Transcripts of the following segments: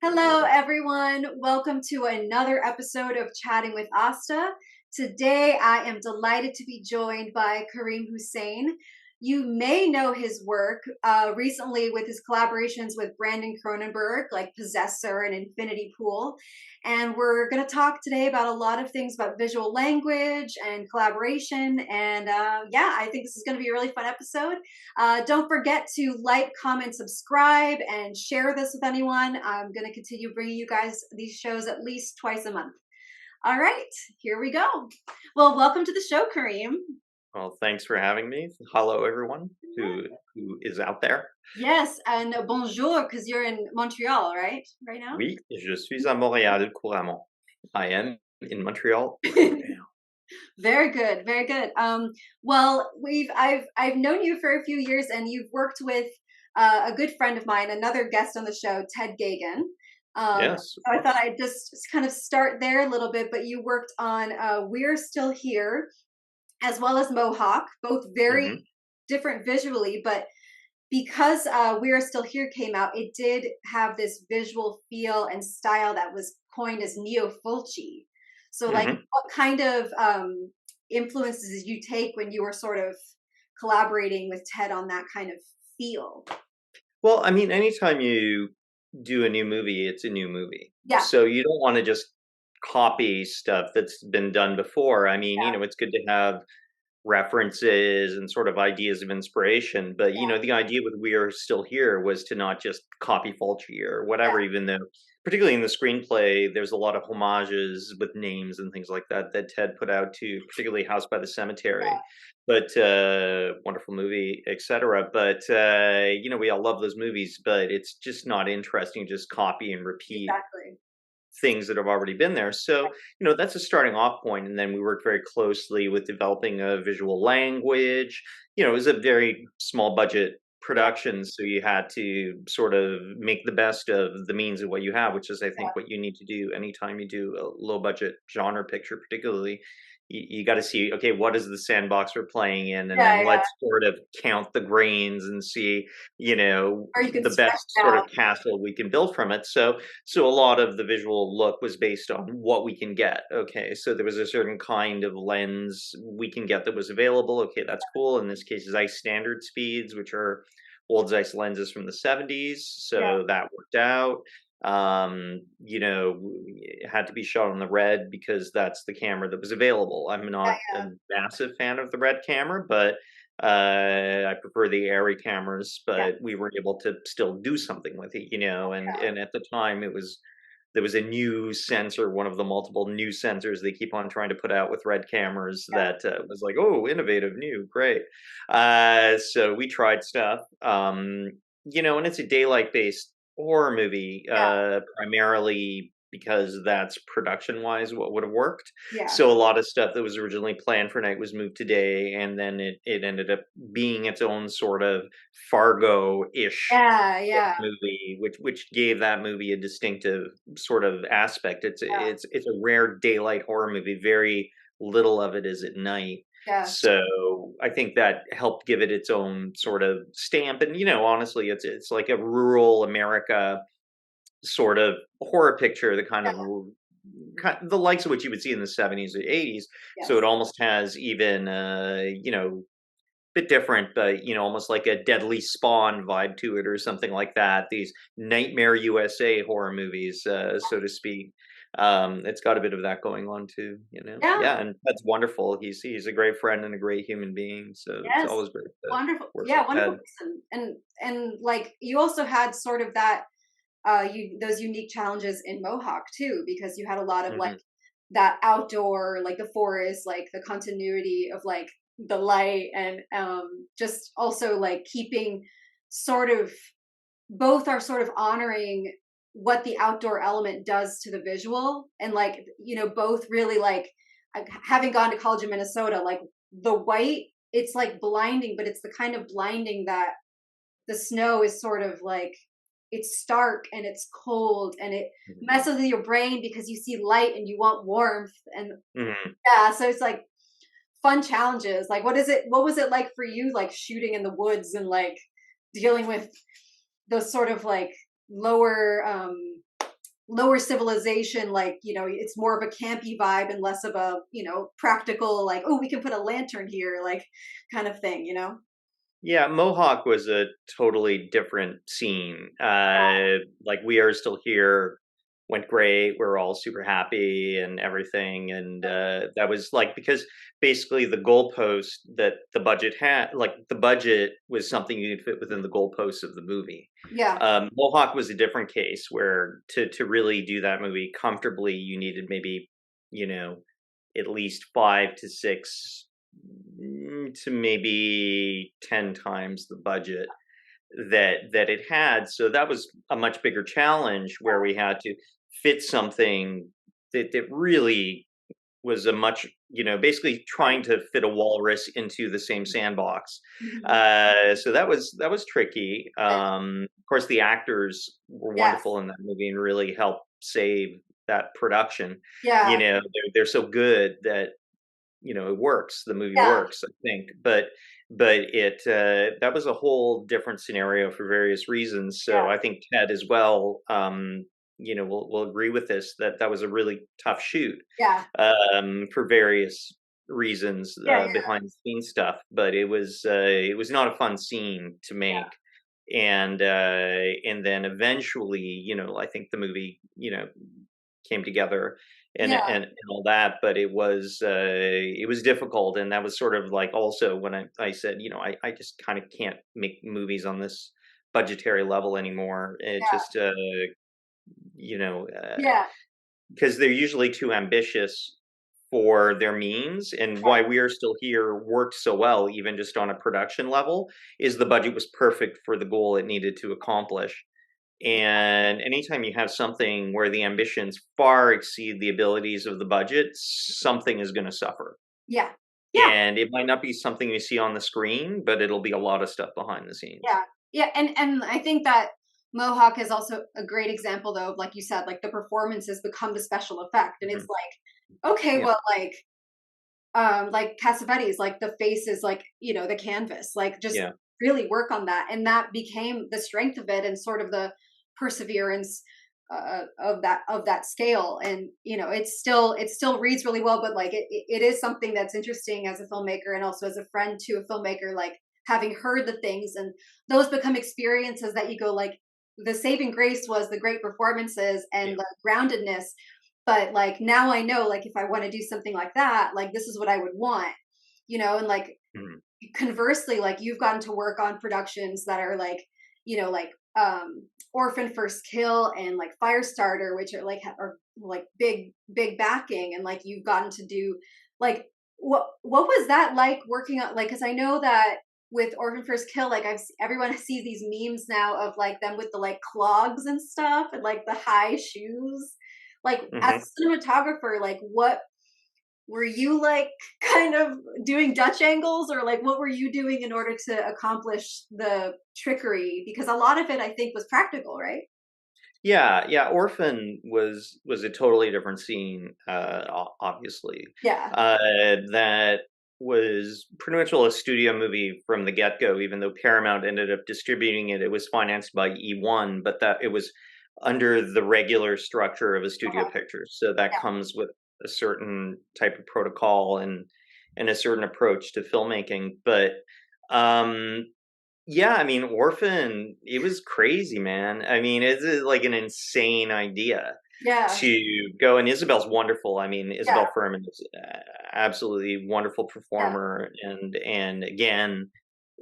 Hello, everyone. Welcome to another episode of Chatting with Asta. Today, I am delighted to be joined by Karim Hussain. You may know his work recently with his collaborations with Brandon Cronenberg, like Possessor and Infinity Pool. And we're going to talk today about a lot of things about visual language and collaboration. And yeah, I think this is going to be a really fun episode. Don't forget to like, comment, subscribe, and share this with anyone. I'm going to continue bringing you guys these shows at least twice a month. All right, here we go. Well, welcome to the show, Karim. Well, thanks for having me. Hello, everyone who is out there. Yes, and bonjour, because you're in Montreal, right? Right now? Oui, je suis à Montréal couramment. I am in Montreal right now. Very good, very good. Well, I've known you for a few years, and you've worked with a good friend of mine, another guest on the show, Ted Gagan. Yes. So I thought I'd just kind of start there a little bit, but you worked on We're Still Here, as well as Mohawk, both very hmm different visually, but because We Are Still Here came out, it did have this visual feel and style that was coined as neo-Fulci. So, like, hmm what kind of influences did you take when you were sort of collaborating with Ted on that kind of feel? Well, I mean, anytime you do a new movie, it's a new movie. Yeah, So you don't want to just copy stuff that's been done before. I mean, yeah, it's good to have references and sort of ideas of inspiration. But the idea with We Are Still Here was to not just copy Fulci or yeah, whatever, even though particularly in the screenplay, there's a lot of homages with names and things like that that Ted put out to, particularly House by the Cemetery. But wonderful movie, etc. But we all love those movies, but it's just not interesting to just copy and repeat exactly. things that have already been there. So, that's a starting off point. And then we worked very closely with developing a visual language. It was a very small budget Yeah, production. So you had to sort of make the best of the means of what you have, which is, I yeah, think, what you need to do anytime you do a low budget genre picture, particularly. You got to see, okay, what is the sandbox we're playing in? And yeah, then yeah. let's sort of count the grains and see, Or you can the stretch best it sort of out. castle we can build from it. So a lot of the visual look was based on what we can get. Okay, so there was a certain kind of lens we can get that was available. Okay, that's cool. In this case, Zeiss standard speeds, which are old Zeiss lenses from the 70s. Yeah, So that worked out. It had to be shot on the red because that's the camera that was available. I'm yeah, not a massive fan of the red camera, but I prefer the airy cameras, yeah, but we were able to still do something with it, and at the time there was a new sensor, one of the multiple new sensors they keep on trying to put out with red cameras yeah, that was like, oh, innovative, new, great. So we tried stuff, and it's a daylight based horror movie, yeah, primarily because that's production wise what would have worked. yeah, So a lot of stuff that was originally planned for night was moved to day, and then it ended up being its own sort of Fargo-ish yeah, yeah, movie, which gave that movie a distinctive sort of aspect. It's a rare daylight horror movie. Very little of it is at night. yeah, So I think that helped give it its own sort of stamp. And honestly, it's like a rural America sort of horror picture, the kind yeah, of the likes of what you would see in the 70s or 80s. So yes. it almost has even bit different, but almost like a Deadly Spawn vibe to it or something like that. These Nightmare USA horror movies, so to speak. It's got a bit of that going on too, Yeah, Yeah, and that's wonderful. He's a great friend and a great human being. So it's yes. always great to Wonderful. work Yeah, with wonderful Ted. person. And like you also had sort of that you those unique challenges in Mohawk too, because you had a lot of like hmm that outdoor, like the forest, like the continuity of like the light and just also like keeping sort of both are sort of honoring what the outdoor element does to the visual and like both really like having gone to college in Minnesota, like the white, it's like blinding, but it's the kind of blinding that the snow is sort of like it's stark and it's cold and it hmm messes with your brain because you see light and you want warmth and hmm yeah, so it's like fun challenges. Like what was it like for you, like shooting in the woods and like dealing with those sort of like lower lower civilization, like, it's more of a campy vibe and less of a, practical, like, oh, we can put a lantern here, like, kind of thing. Yeah, Mohawk was a totally different scene. Like We Are Still Here went great. We're all super happy and everything. And that was like, because basically the goalpost that the budget had, like the budget was something you could fit within the goalposts of the movie. Yeah, Mohawk was a different case where to really do that movie comfortably, you needed maybe, you know, at least 5 to 6 to maybe 10 times the budget that it had. So that was a much bigger challenge where we had to fit something that really was a much, basically right. trying to fit a walrus into the same sandbox. Hmm. So that was tricky. Of course, the actors were Yes. wonderful in that movie and really helped save that production. Yeah. They're so good that it works. The movie Yeah. works, I think, but it that was a whole different scenario for various reasons. So I think Ted as well, will agree with this that that was a really tough shoot Yeah. for various reasons, Yeah. Yeah. behind the scenes stuff. But it was not a fun scene to make. And then eventually, I think the movie, came together and Yeah. and all that, but it was difficult, and that was sort of like also when I said, I just kind of can't make movies on this budgetary level anymore. It just you know uh, Yeah. because they're usually too ambitious for their means. And why We Are Still Here worked so well, even just on a production level, is the budget was perfect for the goal it needed to accomplish. And anytime you have something where the ambitions far exceed the abilities of the budget, something is going to suffer. Yeah. Yeah. And it might not be something you see on the screen, but it'll be a lot of stuff behind the scenes. Yeah. Yeah. And I think that Mohawk is also a great example, though, of, like you said, like the performances become the special effect. And it's Mhm. like, okay, Yeah. well, like Cassavetes, like the face is like, the canvas, like just Yeah. really work on that. And that became the strength of it and sort of the perseverance of that scale. And it still reads really well, but like it is something that's interesting as a filmmaker and also as a friend to a filmmaker, like having heard the things, and those become experiences that you go like, the saving grace was the great performances Yeah. and the groundedness, but like now I know, like if I want to do something like that, like this is what I would want, and like Mhm. conversely, like you've gotten to work on productions that are like, like Orphan First Kill and like Firestarter, which are are like big backing, and like you've gotten to do like, what was that like working on, like, because I know that with Orphan First Kill, like everyone sees these memes now of like them with the like clogs and stuff and like the high shoes, like as Mhm. a cinematographer, like what were you like kind of doing Dutch angles, or like what were you doing in order to accomplish the trickery? Because a lot of it I think was practical, right? Yeah, yeah. Orphan was a totally different scene, obviously. Yeah. That was pretty much all a studio movie from the get go. Even though Paramount ended up distributing it, it was financed by E1, but that it was under the regular structure of a studio Okay. picture. So that comes with a certain type of protocol and a certain approach to filmmaking. But um, yeah, I mean, Orphan, it was crazy, man. I mean, it's like an insane idea Yeah. to go, and Isabel's wonderful. I mean, Yeah. Isabel Furman is absolutely wonderful Yeah. performer, and again,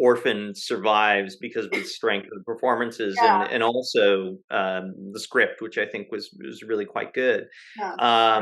Orphan survives because of the strength of the performances and Yeah. and also the script, which I think was really quite good. Yeah.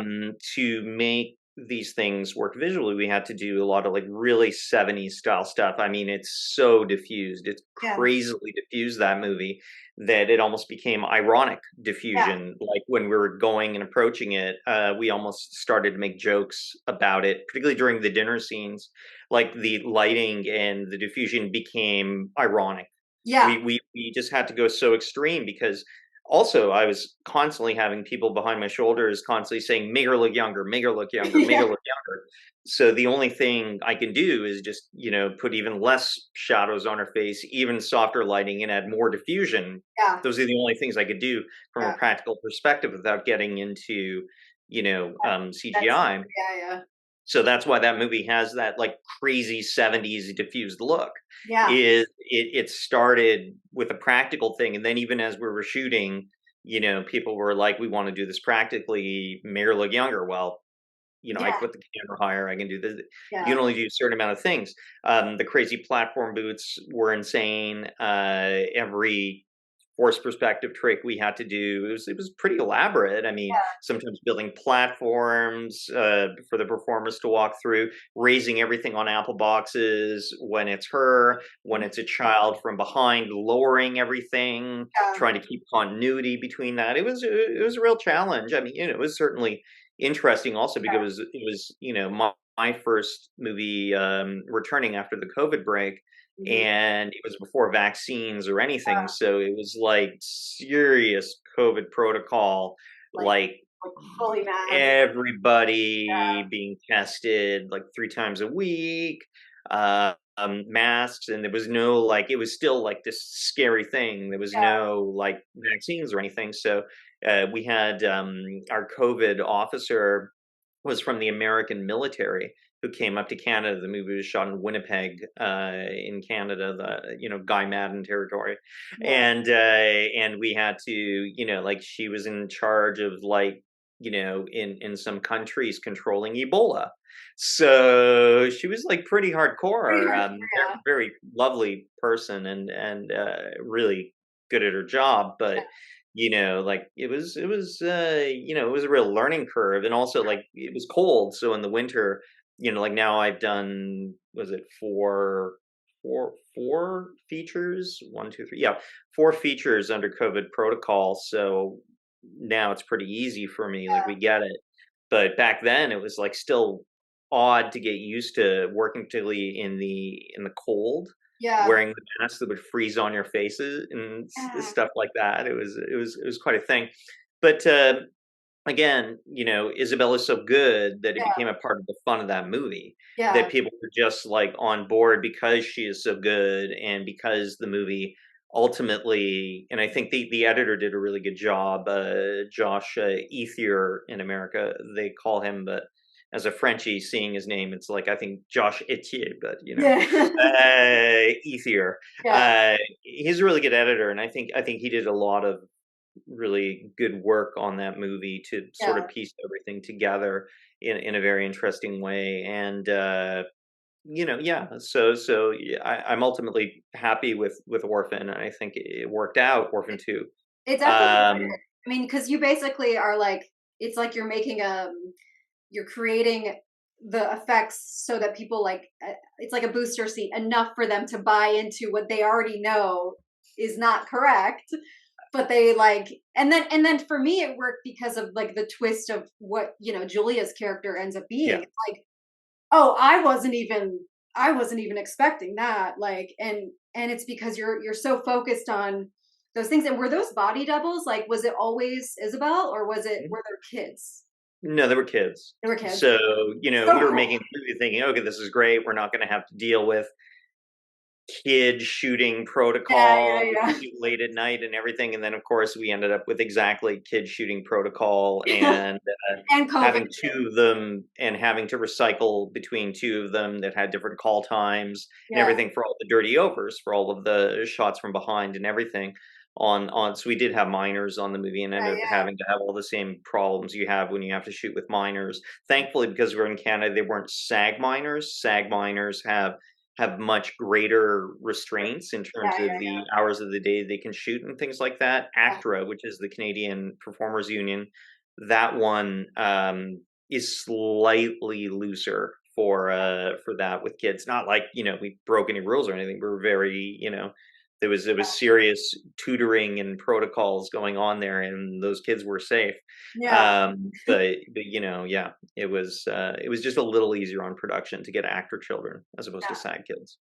To make these things work visually, we had to do a lot of like really 70s style stuff. I mean, it's so diffused. It's Yeah. crazily diffused, that movie, that it almost became ironic Yeah. diffusion. Like when we were going and approaching it, we almost started to make jokes about it, particularly during the dinner scenes. Like the lighting and the diffusion became ironic. Yeah. We just had to go so extreme because also, I was constantly having people behind my shoulders constantly saying, "Make her look younger, make her look younger, make Yeah, her look younger." So the only thing I can do is just, put even less shadows on her face, even softer lighting, and add more diffusion. yeah, Those are the only things I could do from a yeah. practical perspective without getting into, That's CGI. yeah, yeah, So that's why that movie has that, like, crazy '70s diffused look. yeah, It started with a practical thing, and then even as we were shooting, people were like, "We wanna do this practically, make her look younger." Well, I yeah, put the camera higher, I can do this. You yeah. can only do a certain amount of things. The crazy platform boots were insane. Every force perspective trick we had to do, it was pretty elaborate. I mean, sometimes building platforms for the performers to walk through, raising everything on apple boxes when it's her, when Mhm. it's a child from behind, lowering everything, Yeah, trying to keep continuity between that. It was a real challenge. I mean, it was certainly interesting also because it was my first movie returning after the COVID break, mhm. and it was before vaccines or anything, so it was like serious COVID protocol, Like like like fully masked. everybody being tested like 3 times a week, masks, and there was no, like, it was still like this scary thing. There was Yeah, no like vaccines or anything, so we had our COVID officer was from the American military who came up to Canada. The movie was shot in Winnipeg, in Canada, the Guy Madden territory, yeah, and we had to, like, she was in charge of, like, in some countries controlling Ebola. So she was like pretty pretty hardcore. hard. Very, Yeah, very lovely person, and really good at her job, but like, it was a real learning curve, and also, like, it was cold, so in the winter, like, now I've done, was it four features? 1, 2, 3, yeah, 4 features under COVID protocol, so now it's pretty easy for me, like, we get it. But back then, it was, like, still odd to get used to working, particularly in the cold, yeah, wearing the mask that would freeze on your faces and yeah, stuff like that. It was quite a thing. But again, Isabel is so good that it yeah, became a part of the fun of that movie. yeah, That people were just like on board because she is so good, and because the movie ultimately, and I think the editor did a really good job. Josh Ethier in America, they call him, but as a Frenchie, seeing his name, it's like, I think Josh Etier, but yeah, Ethier. yeah, Uh, he's a really good editor, and I think he did a lot of really good work on that movie to sort of yeah. piece everything together in a very interesting way. And yeah. So yeah, I'm ultimately happy with Orphan. I think it worked out. Orphan two. It definitely did. Um, I mean, because you basically are like, it's like you're making you're creating the effects so that people like, it's like a booster seat enough for them to buy into what they already know is not correct, but they like, and then for me it worked because of like the twist of what Julia's character ends up being. yeah. It's like, oh, I wasn't even expecting that, like, and it's because you're so focused on those things. And were those body doubles, like, was it always Isabel, or were there kids? No, they were kids. There were kids. So, we So were cool. making the movie thinking, okay, this is great. We're not going to have to deal with kid shooting Yeah, protocol. yeah, We can yeah. shoot late at night and everything, and then, of course, we ended up with exactly kid shooting protocol, and And COVID having too. 2 of them, and having to recycle between 2 of them that had different call times and Yeah, everything, for all the dirty overs, for all of the shots from behind and everything so we did have minors on the movie, and yeah, ended up yeah, having to have all the same problems you have when you have to shoot with minors. Thankfully, because we're in Canada, they weren't SAG minors. SAG minors have much greater restraints in yeah, terms of yeah, the hours of the day they can shoot and things like that. yeah, ACTRA, which is the Canadian Performers Union, that one is slightly looser for that with kids. Not like, we broke any rules or anything. We were very, there was serious tutoring and protocols going on there, and those kids were safe. yeah, But yeah, it was just a little easier on production to get actor children as opposed to yeah. SAG kids.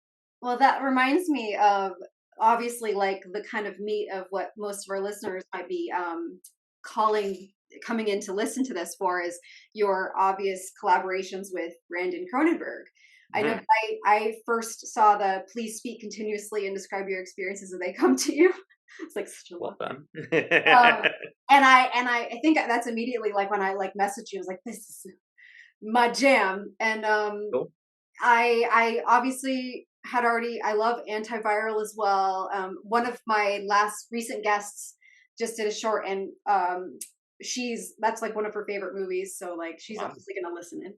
Well, that reminds me of obviously like the kind of meat of what most of our listeners might be calling coming in to listen to this for is your obvious collaborations with Brandon Cronenberg. I know Mhm. I first saw the Please Speak Continuously and Describe Your Experiences as they come to you. It's like such a Well lot. done. Um, and I think that's immediately like when I like messaged you, I was like, this is my jam. And Cool. I obviously had already I love antiviral as well. One of my last recent guests just did a short, and she's that's like one of her favorite movies, so like she's Wow. obviously gonna listen in.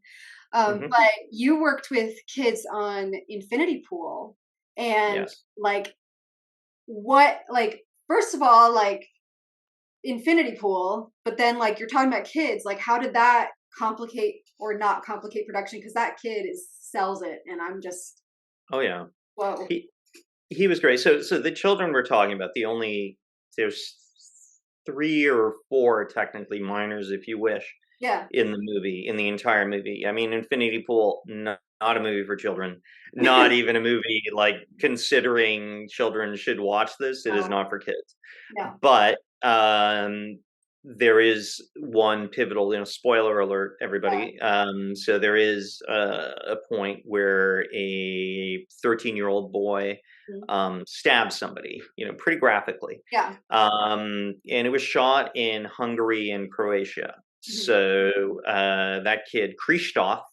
Mhm. But you worked with kids on Infinity Pool, and Yes. like what like first of all like Infinity Pool, but then like you're talking about kids, like how did that complicate or not complicate production? Because that kid is sells it, and I'm just Oh, yeah. whoa, He he was great. So the children we're talking about, there's 3 or 4 technically minors, if you wish, yeah, in the movie, in the entire movie. I mean, Infinity Pool, not a movie for children. Not even a movie, like, considering children should watch this, it is no, not for kids. no, But, there is one pivotal, spoiler alert, yeah, everybody. So there is a point where a 13-year-old boy, mhm, stabs somebody, pretty graphically. yeah, And it was shot in Hungary and Croatia. mhm, So that kid, Krzysztof,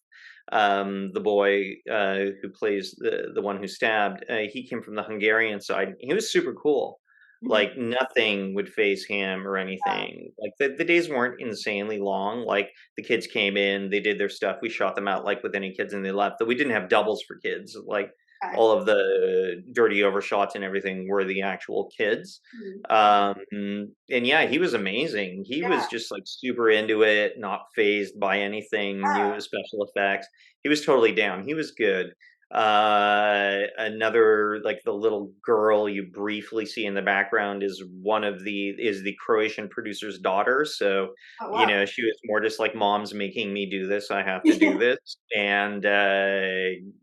the boy who plays the one who stabbed, he came from the Hungarian side. He was super cool. mhm, Like nothing would phase him or yeah, anything. Like the days weren't insanely long. Like the kids came in, they did their stuff, we shot them out like with any kids, and they left. But we didn't have doubles for kids. Like okay, all of the dirty overshots and everything were the actual kids. mhm, And yeah, he was amazing. He yeah, was just like super into it, not phased by anything new yeah, as special effects. He was totally down. He was good. Another, like, the little girl you briefly see in the background is the Croatian producer's daughter. So, oh wow, she was more just like, mom's making me do this, I have to do yeah, this. And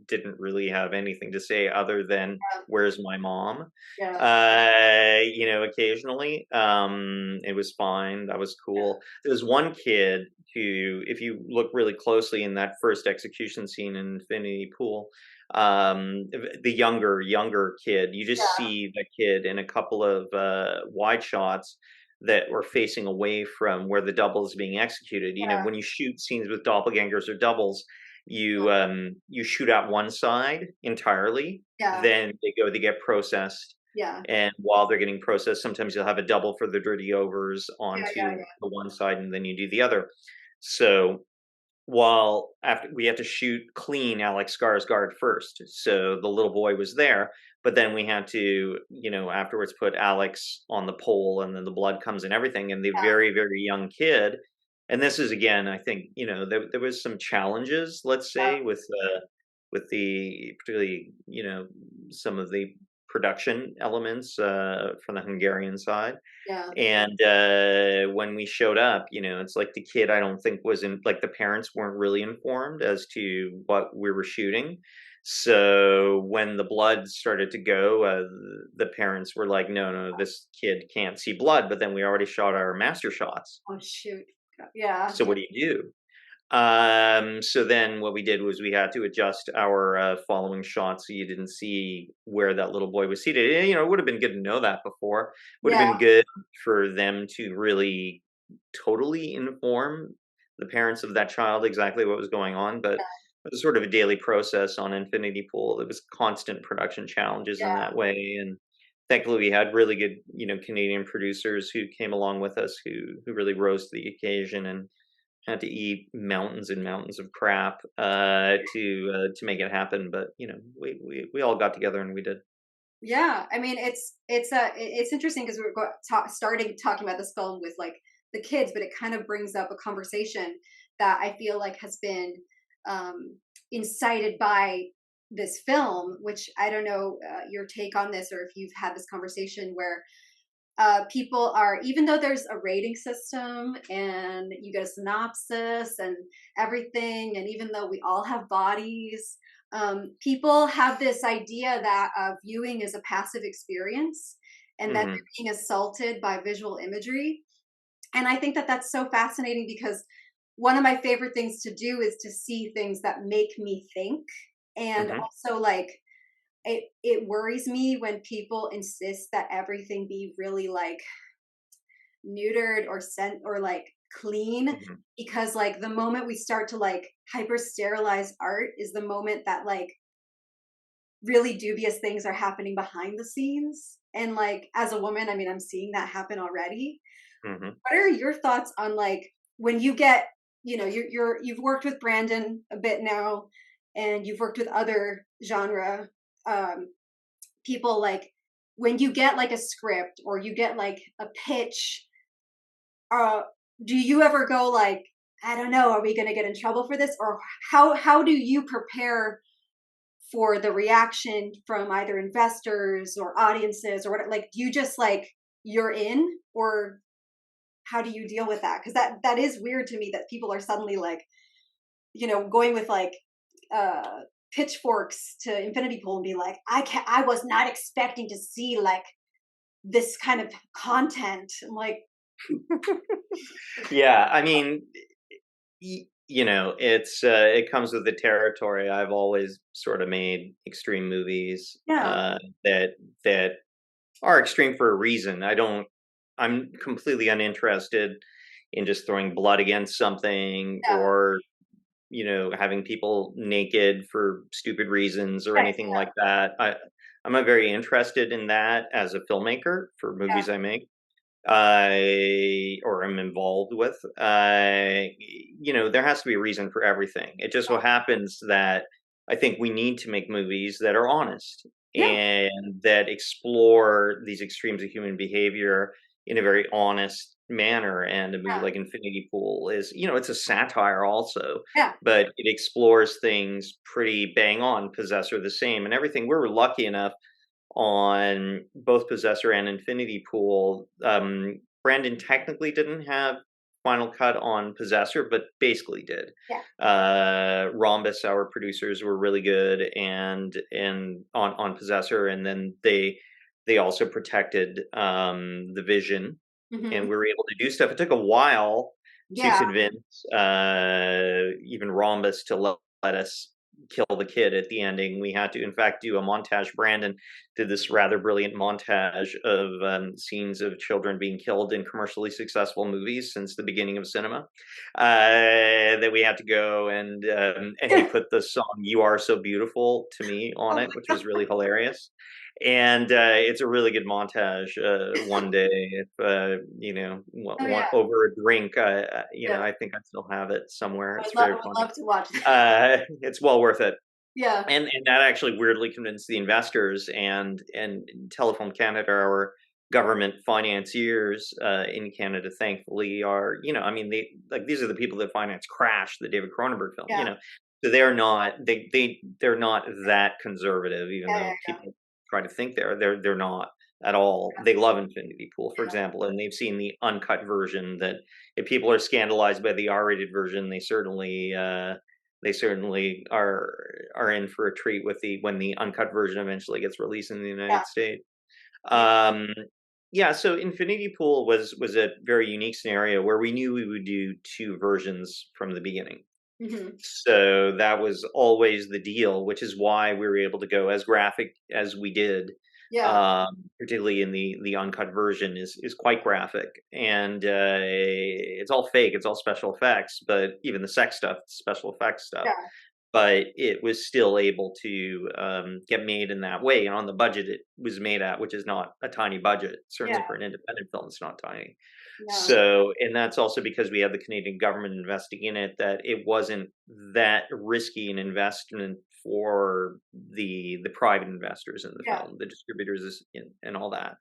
didn't really have anything to say other than where's my mom. yeah, Occasionally. It was fine. That was cool. There was one kid who, if you look really closely in that first execution scene in Infinity Pool, the younger kid, you just yeah, see the kid in a couple of wide shots that were facing away from where the double is being executed. yeah, When you shoot scenes with doppelgangers or doubles, you shoot out one side entirely, yeah, then they get processed, yeah, and while they're getting processed, sometimes you'll have a double for the dirty overs yeah, yeah, onto yeah, the one side, and then you do the other. So while after we had to shoot clean Alex Skarsgård first, so the little boy was there, but then we had to, afterwards put Alex on the pole, and then the blood comes and everything, and the very, very young kid. And this is again, I think, there was some challenges, let's say, with the particularly, some of the production elements from the Hungarian side. yeah, And when we showed up, it's like the kid, I don't think was in, like, the parents weren't really informed as to what we were shooting. So when the blood started to go, the parents were like, no, no, this kid can't see blood. But then we already shot our master shots. oh shoot, yeah, So what do you do? So then what we did was we had to adjust our following shots so you didn't see where that little boy was seated. It would have been good to know that before. Would have yeah, been good for them to really totally inform the parents of that child exactly what was going on. But it was sort of a daily process on Infinity Pool. It was constant production challenges in yeah, that way. And thankfully we had really good, Canadian producers who came along with us who really rose to the occasion and had to eat mountains and mountains of crap to make it happen. But we all got together and we did. yeah. I mean, it's interesting because we're starting talking about this film with like the kids, but it kind of brings up a conversation that I feel like has been um, incited by this film. Which I don't know your take on this, or if you've had this conversation where people are, even though there's a rating system and you get a synopsis and everything, and even though we all have bodies, people have this idea that viewing is a passive experience and that Hmm. they're being assaulted by visual imagery. And I think that that's so fascinating because one of my favorite things to do is to see things that make me think. And Hmm. also, like, it worries me when people insist that everything be really like neutered or sent or like clean, Hmm. because like the moment we start to like hyper sterilize art is the moment that like really dubious things are happening behind the scenes. And like as a woman, I mean, I'm seeing that happen already. Hmm. What are your thoughts on like when you get, you've worked with Brandon a bit now, and you've worked with other genre um, people, like when you get like a script or you get like a pitch, uh, do you ever go like, I don't know, are we going to get in trouble for this, or how do you prepare for the reaction from either investors or audiences or what? Like, do you just like you're in, or how do you deal with that? Because that is weird to me that people are suddenly like, going with like uh pitchforks to infinity pool and be like, I was not expecting to see like this kind of content. I'm like, Yeah, I mean, it comes with the territory. I've always sort of made extreme movies yeah, that are extreme for a reason. I'm completely uninterested in just throwing blood against something, yeah, or having people naked for stupid reasons or right, anything like that. I'm not very interested in that as a filmmaker for yeah, movies I make. Or am involved with. There has to be a reason for everything. It just so happens that I think we need to make movies that are honest yeah, and that explore these extremes of human behavior in a very honest manner. And a movie yeah, like Infinity Pool is, it's a satire also, yeah, but it explores things pretty bang on. Possessor the same, and everything. We were lucky enough on both Possessor and Infinity Pool. Brandon technically didn't have final cut on Possessor, but basically did. yeah, Rhombus, our producers, were really good and on Possessor, and then they also protected the vision, and hmm, we were able to do stuff. It took a while to yeah, convince even Rhombus to let us kill the kid at the ending. We had to, in fact, do a montage. Brandon did this rather brilliant montage of scenes of children being killed in commercially successful movies since the beginning of cinema. That we had to go and he put the song "You Are So Beautiful" to me on oh it, which was really hilarious. And it's a really good montage. One day, if oh yeah, over a drink, yeah. I think I still have it somewhere. I It's would very funny. love to watch that. It's well worth it. Yeah, And that actually weirdly convinced the investors and Telefilm Canada, our government financiers in Canada, thankfully are, I mean, these are the people that finance Crash, the David Cronenberg film, yeah, so they're not that conservative, even yeah, though people try to think they're not at all. They love Infinity Pool, for example, and they've seen the uncut version. That if people are scandalized by the R-rated version, they certainly are in for a treat with the when the uncut version eventually gets released in the yeah, United States. yeah. Um, yeah, so Infinity Pool was a very unique scenario where we knew we would do two versions from the beginning. Hmm, So that was always the deal, which is why we were able to go as graphic as we did. yeah, Particularly in the uncut version is quite graphic, and it's all fake. It's all special effects, but even the sex stuff, special effects stuff. yeah, But it was still able to get made in that way, and on the budget it was made at, which is not a tiny budget. yeah, Certainly for an independent film, it's not tiny. no, So, and that's also because we had the Canadian government investing in it, that it wasn't that risky an investment for the private investors in the yeah, film, the distributors and all that.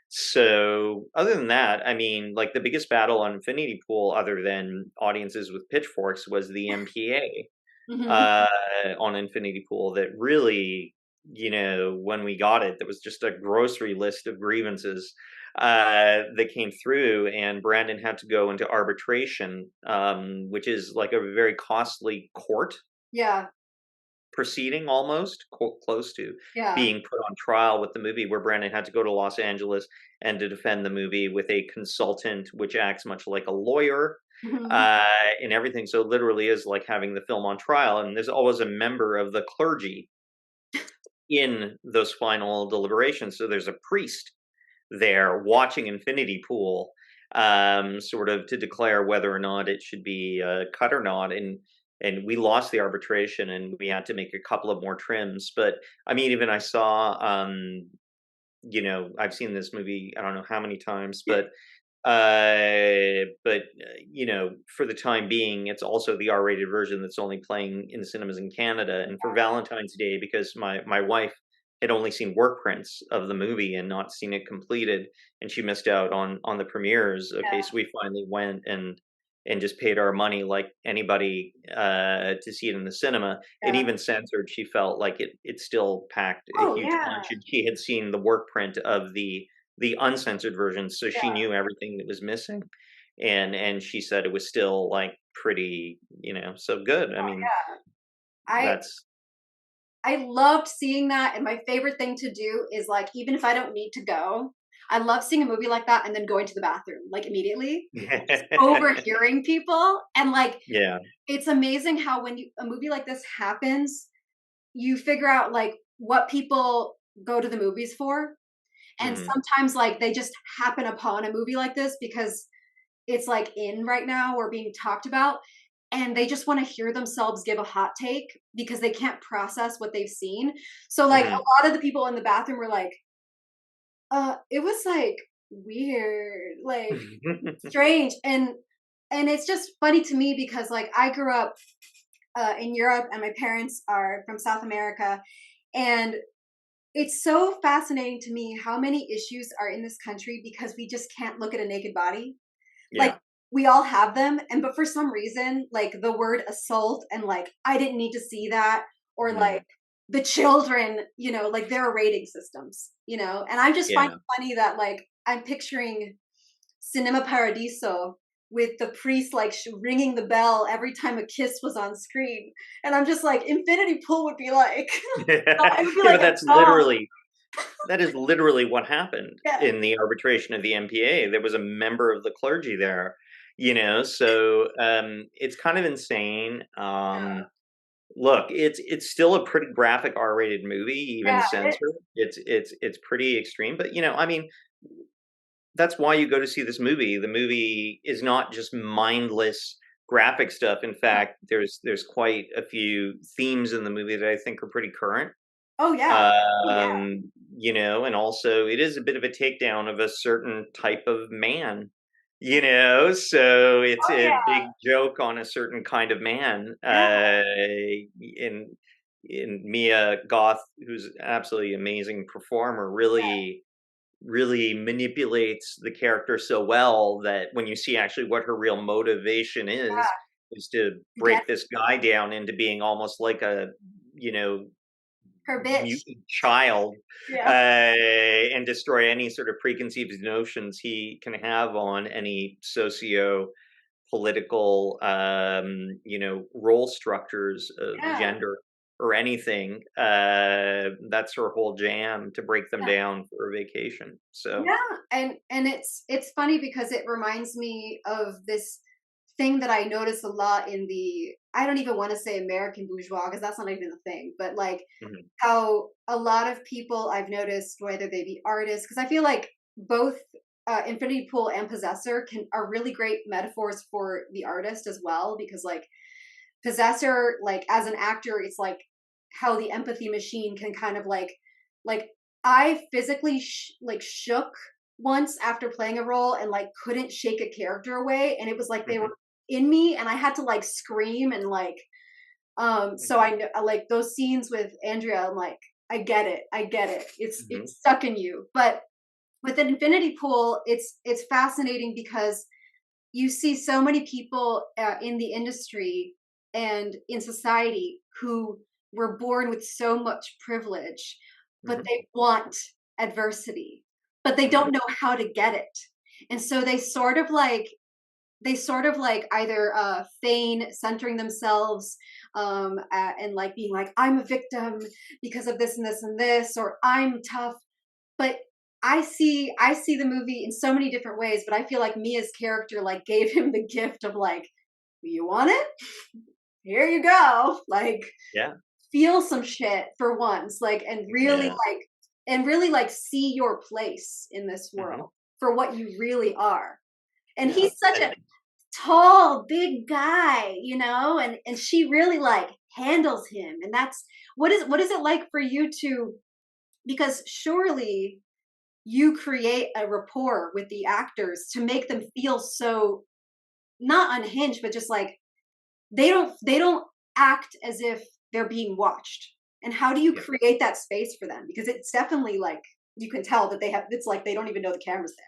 So, other than that, I mean, like the biggest battle on Infinity Pool, other than audiences with pitchforks, was the MPA hmm, uh, on Infinity Pool. That really, when we got it, there was just a grocery list of grievances that came through, and Brandon had to go into arbitration, which is like a very costly court yeah, proceeding almost close to Yeah. being put on trial with the movie, where Brandon had to go to Los Angeles and to defend the movie with a consultant, which acts much like a lawyer, Mhm. and everything. So it literally is like having the film on trial, and there's always a member of the clergy in those final deliberations. So there's a priest there watching Infinity Pool, sort of to declare whether or not it should be cut or not. And we lost the arbitration, and we had to make a couple of more trims. But I mean, even I saw, I've seen this movie I don't know how many times, for the time being, it's also the R-rated version that's only playing in the cinemas in Canada. And for Valentine's Day, because my wife had only seen work prints of the movie and not seen it completed, and she missed out on the premieres. Okay, Yeah. so we finally went and just paid our money like anybody to see it in the cinema. And Yeah. even censored, she felt like it still packed a Oh, huge yeah. punch. And she had seen the work print of the uncensored version, so she Yeah. knew everything that was missing, and she said it was still like pretty, so good. I mean, I that's I loved seeing that, and my favorite thing to do is, like, even if I don't need to go, I love seeing a movie like that and then going to the bathroom, like, immediately, just overhearing people, and, like, yeah. it's amazing how when a movie like this happens, you figure out, like, what people go to the movies for, and Hmm. sometimes, like, they just happen upon a movie like this because it's, like, in right now or being talked about, and they just wanna hear themselves give a hot take because they can't process what they've seen. So, like, Hmm. a lot of the people in the bathroom were like, it was, like, weird, like, strange," and it's just funny to me because, like, I grew up, in Europe, and my parents are from South America, and it's so fascinating to me how many issues are in this country because we just can't look at a naked body. Like, Yeah. we all have them, and but for some reason, like, the word assault and, like, "I didn't need to see that," or, like, Hmm. the children, like, there are rating systems, and I just find Yeah. it funny that, like, I'm picturing Cinema Paradiso with the priest, like, ringing the bell every time a kiss was on screen, and I'm just like, Infinity Pool would be like Yeah, it would be but like a song. that is literally what happened Yeah, in the arbitration of the MPA. There was a member of the clergy there, so it's kind of insane. Look, it's still a pretty graphic R-rated movie, even yeah, it censored. It's pretty extreme, but I mean, that's why you go to see this movie. The movie is not just mindless graphic stuff. In fact, there's quite a few themes in the movie that I think are pretty current. oh, yeah. Oh, yeah. And also it is a bit of a takedown of a certain type of man, so it's Oh, a yeah. big joke on a certain kind of man. Yeah, In Mia Goth, who's an absolutely amazing performer, really manipulates the character so well that when you see actually what her real motivation is to get break this guy down into being almost like a, you know, her bitch. mutant child, Yeah. and destroy any sort of preconceived notions he can have on any socio political, role structures of Yeah. gender or anything. That's her whole jam, to break them Yeah. down for a vacation. So, Yeah, and it's funny because it reminds me of this thing that I notice a lot in the I don't even wanna say American bourgeois because that's not even a thing, but, like, mhm, how a lot of people I've noticed, whether they be artists, because I feel like both, Infinity Pool and Possessor are really great metaphors for the artist as well, because, like, Possessor, like, as an actor, it's like how the empathy machine can kind of like I physically shook once after playing a role and like couldn't shake a character away, and it was like they mhm, were in me, and I had to like scream and like so mhm, I know like those scenes with Andrea, I'm like, I get it. mhm, It's stuck in you. But with an Infinity Pool, it's fascinating because you see so many people in the industry and in society who were born with so much privilege, but mhm, they want adversity, but they mhm, don't know how to get it. And so they sort of like either feign centering themselves, and like being like, I'm a victim because of this and this and this, or I'm tough. But I see the movie in so many different ways, but I feel like Mia's character like gave him the gift of like, you want it? Here you go. Like, Yeah. feel some shit for once, like, Yeah. and really like see your place in this Hmm. world for what you really are. And Yeah. he's such a tall, big guy, you know, and she really like handles him. And that's what is it like for you to, because surely you create a rapport with the actors to make them feel so not unhinged, but just like they don't act as if they're being watched. And how do you Yeah. create that space for them? Because it's definitely like you can tell that they have, it's like they don't even know the camera's there.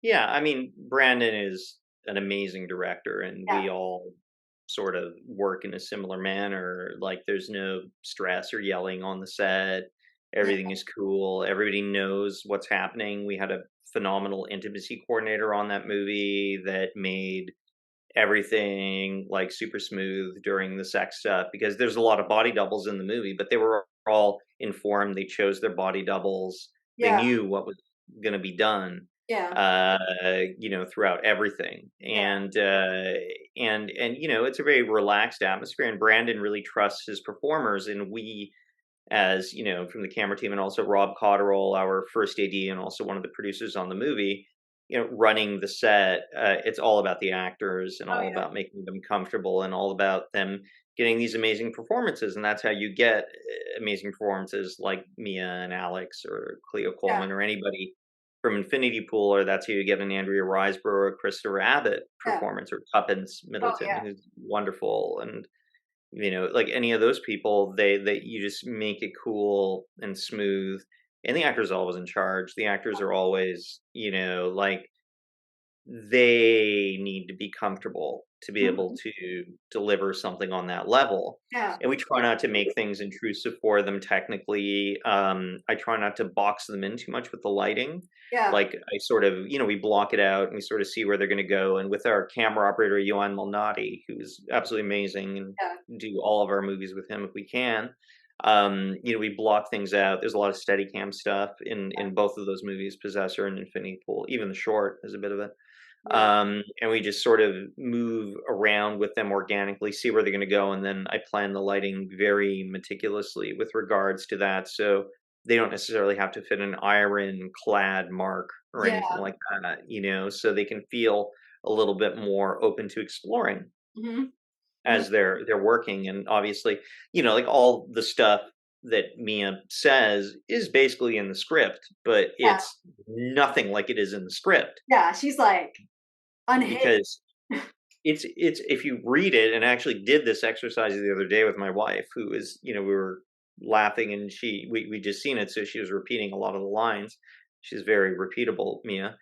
Yeah, I mean, Brandon is an amazing director, and Yeah, we all sort of work in a similar manner. Like, there's no stress or yelling on the set. yeah, Everything is cool. Everybody knows what's happening. We had a phenomenal intimacy coordinator on that movie that made everything like super smooth during the sex stuff, because there's a lot of body doubles in the movie, but they were all informed. They chose their body doubles. They yeah, knew what was going to be done, yeah, uh, throughout everything. yeah, And it's a very relaxed atmosphere. And Brandon really trusts his performers, and we, as from the camera team, and also Rob Cotterill, our first AD, and also one of the producers on the movie, running the set. It's all about the actors and oh all yeah, about making them comfortable and all about them getting these amazing performances. And that's how you get amazing performances like Mia and Alex or Cleo yeah, Coleman or anybody from Infinity Pool, or that's how you get an Andrea Riseborough or Christopher Abbott yeah, performance, or Tuppence oh Middleton, yeah, who's wonderful. And like any of those people, they you just make it cool and smooth. And the actor's always in charge. The actors are always, like, they need to be comfortable to be able mhm, to deliver something on that level. yeah, And we try not to make things intrusive for them technically. I try not to box them in too much with the lighting. yeah, Like, I sort of, we block it out and we sort of see where they're going to go. And with our camera operator, Johan Malnati, who's absolutely amazing, yeah, and do all of our movies with him if we can. We block things out. There's a lot of Steadicam stuff in both of those movies, Possessor and Infinity Pool. Even the short is a bit of it. yeah, And we just sort of move around with them organically, see where they're going to go, and then I plan the lighting very meticulously with regards to that, so they don't necessarily have to fit an iron-clad mark or yeah, anything like that, so they can feel a little bit more open to exploring mhm, mhm, as they're working. And obviously, like, all the stuff that Mia says is basically in the script, but yeah, it's nothing like it is in the script, yeah. She's like unhinged. because it's if you read it, and I actually did this exercise the other day with my wife, who is, we were laughing, and we just seen it, so she was repeating a lot of the lines. She's very repeatable, Mia,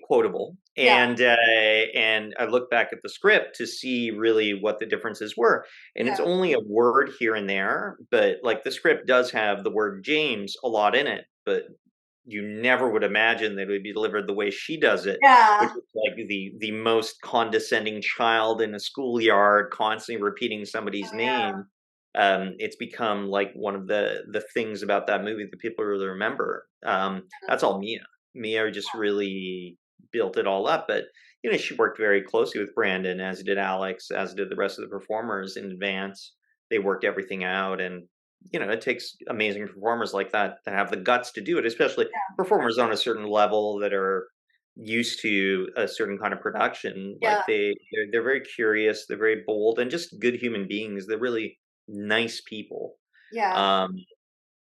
quotable, Yeah, and I looked back at the script to see really what the differences were, and it's yeah, only a word here and there, but like the script does have the word James a lot in it, but you never would imagine that it would be delivered the way she does it, which yeah, is like the most condescending child in a schoolyard, constantly repeating somebody's yeah, name. It's become like one of the things about that movie that people really remember. That's all Mia. Mia just really built it all up, but she worked very closely with Brandon, as did Alex, as did the rest of the performers in advance. They worked everything out, and it takes amazing performers like that to have the guts to do it, especially performers on a certain level that are used to a certain kind of production. Like, yeah, they're very curious, they're very bold, and just good human beings. They're really nice people. yeah, Um,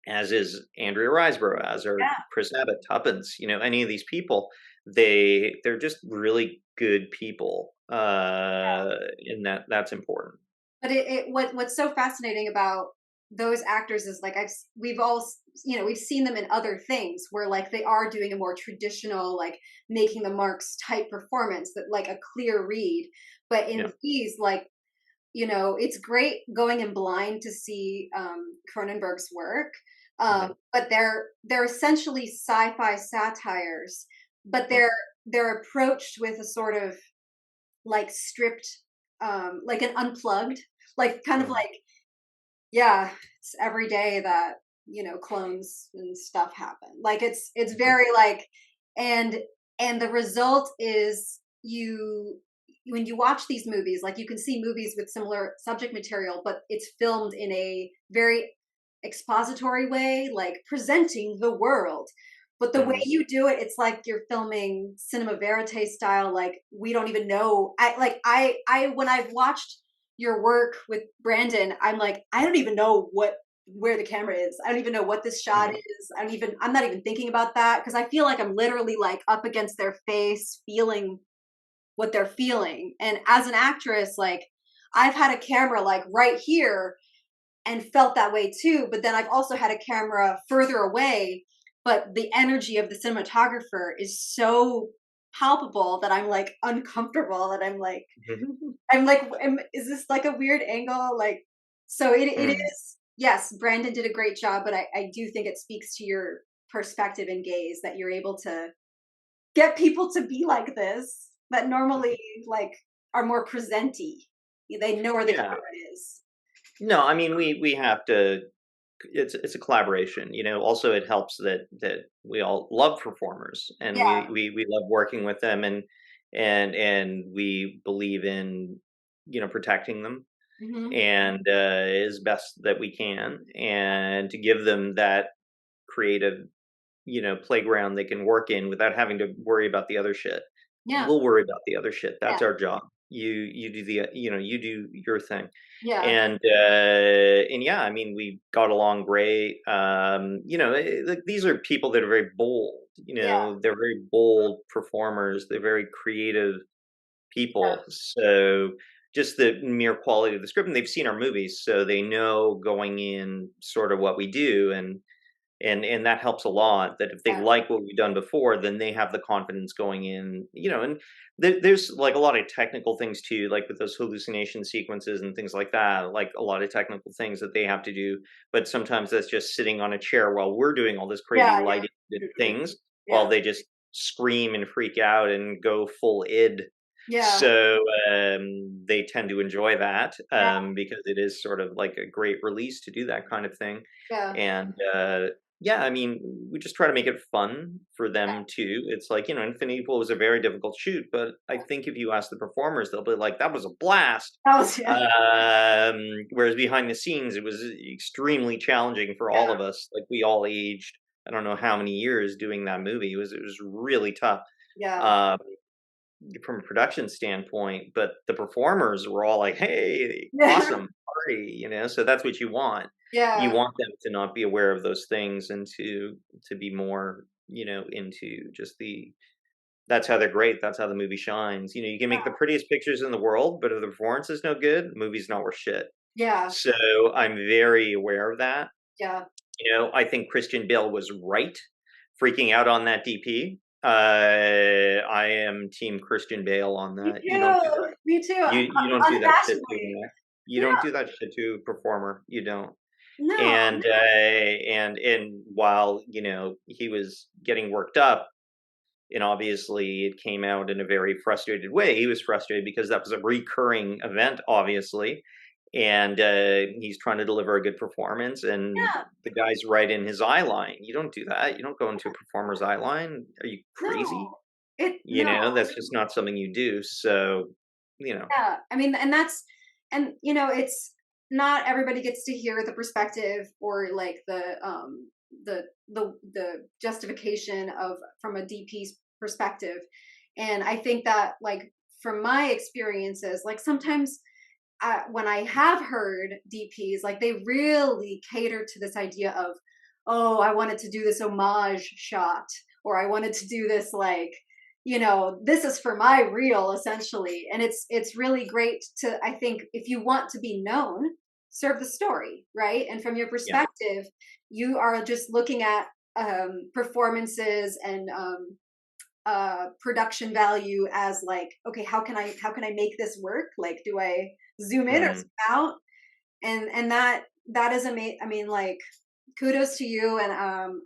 as is Andrea Riseborough, as are yeah, Chris Abbott, Tuppence. Any of these people, they're just really good people, yeah. and that's important. But what's so fascinating about those actors is like we've all we've seen them in other things where like they are doing a more traditional like making the marks type performance that like a clear read, but Yeah. in these like it's great going in blind to see Cronenberg's work, Mhm. but they're essentially sci-fi satires, but Mhm. they're approached with a sort of like stripped like an unplugged, like kind of Mhm. like, yeah, it's every day that, you know, clones and stuff happen. Like it's Mhm. very like, and and the result is you, when you watch these movies, like you can see movies with similar subject material, but it's filmed in a very expository way, like presenting the world. But the way Mhm. you do it, it's like you're filming cinema verite style. Like we don't even know. I when I've watched your work with Brandon, I'm like, I don't even know where the camera is. I don't even know what this shot Mhm. is. I'm not even thinking about that because I feel like I'm literally like up against their face, feeling what they're feeling. And as an actress, like I've had a camera like right here and felt that way too. But then I've also had a camera further away, but the energy of the cinematographer is so palpable that I'm like uncomfortable and Mhm. I'm like, is this like a weird angle? Like, so it Mm. is, yes, Brandon did a great job, but I do think it speaks to your perspective and gaze that you're able to get people to be like this that normally like are more presenty. They know where the Yeah. camera is. No, I mean, we have to it's a collaboration, you know. Also, it helps that we all love performers, and Yeah. we love working with them, and we believe in, you know, protecting them Hmm. and as best that we can, and to give them that creative, you know, playground they can work in without having to worry about the other shit. Yeah. We'll worry about the other shit. Yeah. That's our job. You do the, you know, you do your thing. Yeah. And yeah, I mean, we got along great. You know, like, these are people that are very bold. You Yeah. know, they're very bold performers. They're very creative Yeah. people. So just the mere quality of the script, and they've seen our movies, so they know going in sort of what we do, and that helps a lot, that if they Yeah. like what we've done before, then they have the confidence going in, you know. And there's like a lot of technical things too, like with those hallucination sequences and things like that, like a lot of technical things that they have to do. But sometimes that's just sitting on a chair while we're doing all this crazy Yeah. lighting Yeah. things, while Yeah. they just scream and freak out and go full id. Yeah. So they tend to enjoy that, Yeah. because it is sort of like a great release to do that kind of thing. Yeah. And yeah, I mean, we just try to make it fun for them too. It's like, you know, Infinity Pool was a very difficult shoot, but I think if you ask the performers, they'll be like, that was a blast. That was, yeah. Whereas behind the scenes, it was extremely challenging for all Yeah. of us. Like we all aged, I don't know how many years doing that movie. It was really tough. Yeah. Um, from a production standpoint, but the performers were all like, "Hey, Yeah. awesome party," you know. So that's what you want. You Yeah. want them to not be aware of those things, and to be more, you know, into just the. That's how they're great. That's how the movie shines. You know, you can make the prettiest pictures in the world, but if the performance is no good, the movie's not worth shit. Yeah. So I'm very aware of that. Yeah. You know, I think Christian Bale was right freaking out on that DP. I am team Christian Bale on Me that. You don't do too. that. Me too. You don't do that shit to Unabashedly. an act. You Yeah. don't do that shit to a performer. You don't. No. And while, you know, he was getting worked up, and obviously it came out in a very frustrated way. He was frustrated because that was a recurring event, obviously, and he's trying to deliver a good performance, and Yeah. the guy's right in his eye line. You don't do that. You don't go into a performer's eye line. Are you crazy? No. It You no. know, that's just not something you do. So, you know, Yeah. I mean, and that's, and you know, it's not everybody gets to hear the perspective or like the justification of from a DP's perspective. And I think that like from my experiences, like sometimes when I have heard DPs, like they really cater to this idea of, oh, I wanted to do this homage shot, or I wanted to do this like, you know, this is for my reel essentially. And it's really great to, I think, if you want to be known, serve the story, right? And from your yeah. perspective, you are just looking at performances and production value as like, okay, how can I make this work? Like, do I zoom in or Mm, zoom out? And that is amazing. I mean, like, kudos to you, and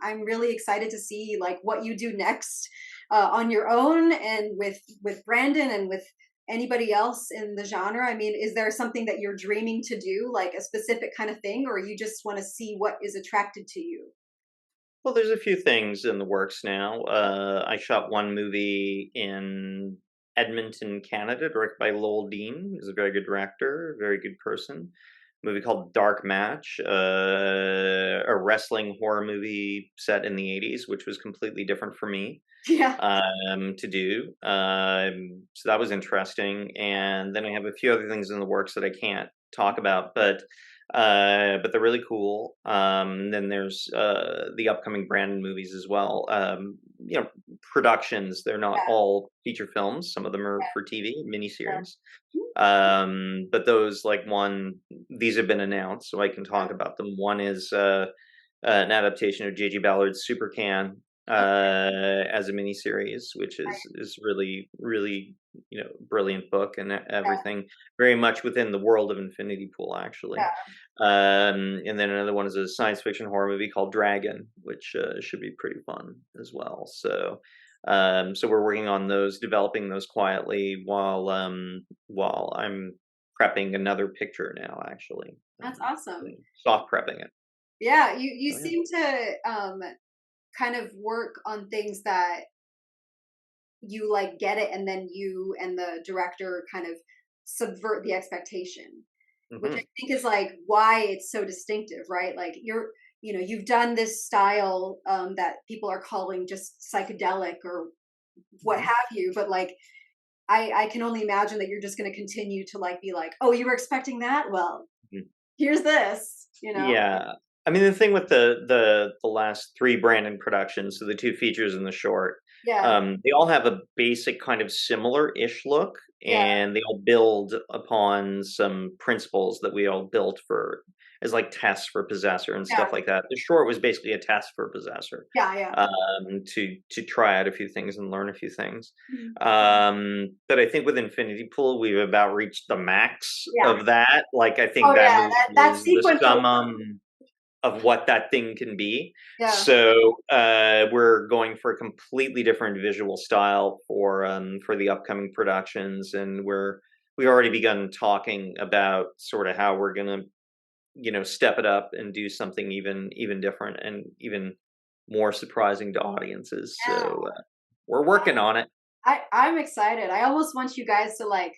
I'm really excited to see like what you do next on your own and with Brandon and with anybody else in the genre? I mean, is there something that you're dreaming to do, like a specific kind of thing, or you just want to see what is attracted to you? Well, there's a few things in the works now. I shot one movie in Edmonton, Canada, directed by Lowell Dean, who's a very good director, very good person. Movie called Dark Match, a wrestling horror movie set in the 80s, which was completely different for me Yeah. to do. So that was interesting. And then I have a few other things in the works that I can't talk about, but they're really cool. Then there's the upcoming Brandon movies as well. Productions. They're not all feature films. Some of them are for TV, Yeah. miniseries. But those these have been announced, so I can talk about them. One is an adaptation of J.G. Ballard's Super Can as a miniseries, which is really really brilliant book and everything, very much within the world of Infinity Pool actually. And then another one is a science fiction horror movie called Dragon, which should be pretty fun as well. So we're working on those, developing those quietly while I'm prepping another picture now. Actually, That's awesome. soft prepping it. Yeah, you Oh yeah. seem to kind of work on things that you like get it, and then you and the director kind of subvert the expectation, which I Hmm. think is like why it's so distinctive, right? Like you've done this style that people are calling just psychedelic or what Hmm. have you, but like I can only imagine that you're just going to continue to like be like, oh, you were expecting that? Well, here's this, you know? Yeah. I mean, the thing with the last 3 Brandon productions, so the 2 features and the short, Yeah, they all have a basic kind of similar-ish look, yeah, and they all build upon some principles that we all built for as, like, tests for Possessor and yeah, stuff like that. The short was basically a test for Possessor, yeah, yeah. to try out a few things and learn a few things. Mhm. But I think with Infinity Pool, we've about reached the max Yeah. of that. Like, I Oh think that yeah, movie that is the sequence summum of what that thing can be. yeah. So we're going for a completely different visual style for the upcoming productions, and we've already begun talking about sort of how we're gonna step it up and do something even different and even more surprising to audiences. Yeah. So we're working on it. I'm excited. I almost want you guys to like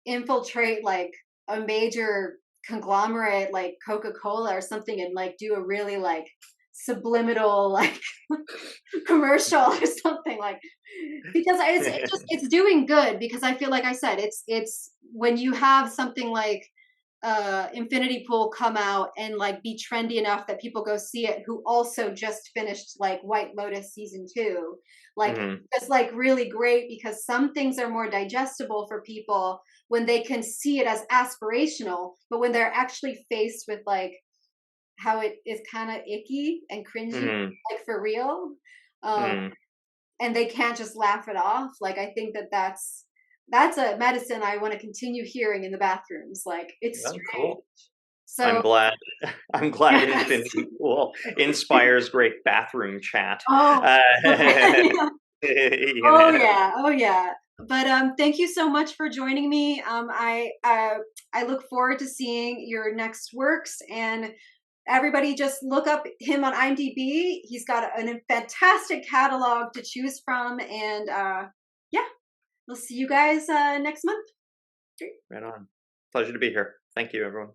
infiltrate like a major conglomerate like Coca-Cola or something and like do a really like subliminal like commercial or something like because it's doing good because I feel like I said it's when you have something like Infinity Pool come out and like be trendy enough that people go see it who also just finished like White Lotus season 2. Like Hmm. it's like really great because some things are more digestible for people when they can see it as aspirational, but when they're actually faced with like how it is kind of icky and cringy, Hmm. like for real, um, Hmm. and they can't just laugh it off. Like I think that's a medicine I want to continue hearing in the bathrooms. Like it's Oh, strange. cool. I'm So glad. I'm glad yes. Infinity Pool inspires great bathroom chat. Oh, Uh, okay. you Oh know. yeah. Oh yeah. But thank you so much for joining me. I look forward to seeing your next works, and everybody just look up him on IMDb. He's got a fantastic catalog to choose from, and yeah, we'll see you guys next month. Right on. Pleasure to be here. Thank you, everyone.